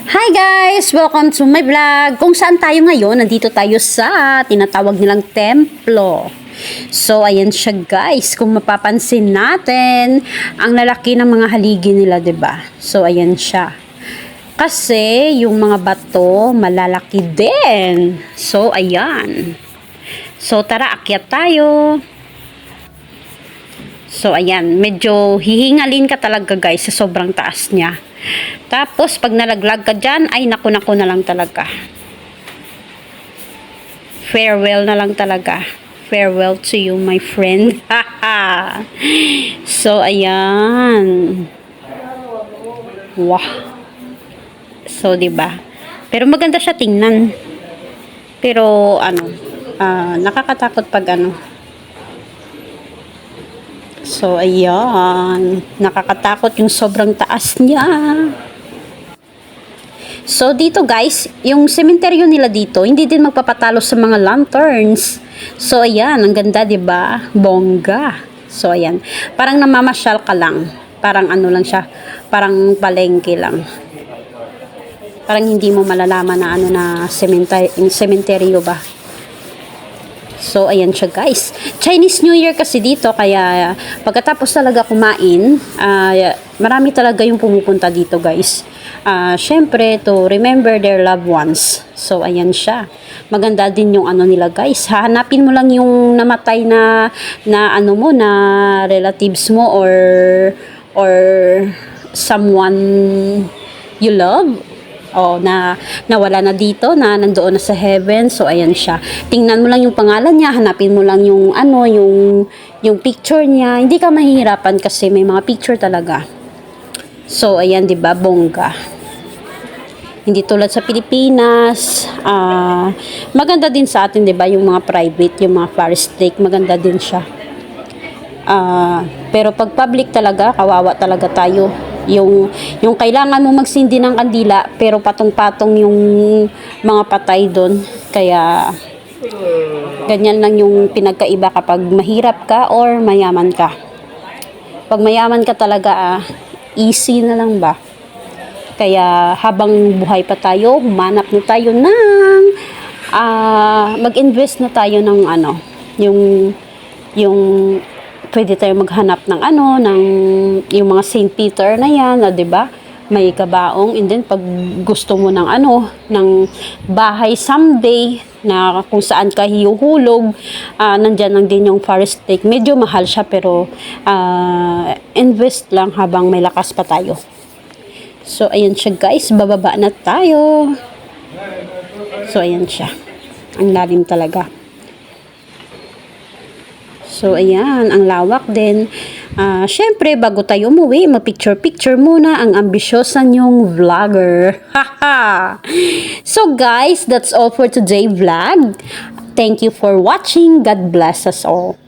Hi guys! Welcome to my vlog. Kung saan tayo ngayon, nandito tayo sa tinatawag nilang templo. So, ayan siya guys. Kung mapapansin natin, ang lalaki ng mga haligi nila, 'di ba? So, ayan siya. Kasi, yung mga bato, malalaki din. So, ayan. So, tara, akyat tayo. So, ayan. Medyo hihingalin ka talaga guys sa sobrang taas niya. Tapos, pag nalaglag ka dyan, ay naku na lang talaga. Farewell na lang talaga. Farewell to you, my friend. So, ayan. Wow. So, 'di ba? Pero maganda siya tingnan. Pero, nakakatakot pag So, ayan. Nakakatakot yung sobrang taas niya. So, dito guys, yung sementeryo nila dito, hindi din magpapatalo sa mga lanterns. So, ayan. Ang ganda, 'di ba? Bongga. So, ayan. Parang namamasyal ka lang. Parang lang siya. Parang palengke lang. Parang hindi mo malalaman na na sementeryo ba. So, ayan siya guys. Chinese New Year kasi dito, kaya pagkatapos talaga kumain, marami talaga yung pumupunta dito guys. Syempre, to remember their loved ones. So, ayan siya. Maganda din yung nila guys. Hahanapin mo lang yung namatay na relatives mo or someone you love. Nawala na dito, nandoon na sa heaven. So, ayan siya. Tingnan mo lang yung pangalan niya, hanapin mo lang yung yung picture niya. Hindi ka mahihirapan kasi may mga picture talaga. So, ayan, 'di ba? Bongga. Hindi tulad sa Pilipinas. Maganda din sa atin, 'di ba? Yung mga private, yung mga forest lake, maganda din siya. Pero pag public talaga, kawawa talaga tayo. Yung kailangan mo magsindi ng kandila pero patong-patong yung mga patay doon, kaya ganyan lang yung pinagkaiba kapag mahirap ka or mayaman ka. Pag mayaman ka talaga, easy na lang ba, kaya habang buhay pa tayo, humanap na tayo ng mag-invest na tayo ng yung pwede tayo maghanap ng yung mga St. Peter na yan, 'di ba? May kabaong, and then pag gusto mo ng ng bahay someday na kung saan ka hihuhulog, nandiyan lang din yung forest lake. Medyo mahal siya pero invest lang habang may lakas pa tayo. So, ayan siya guys, bababa na tayo. So, ayan siya. Ang lalim talaga. So, ayan, ang lawak din. Syempre, bago tayo umuwi, mag-picture-picture muna ang ambisyosa nyong vlogger. Haha! So, guys, that's all for today vlog. Thank you for watching. God bless us all.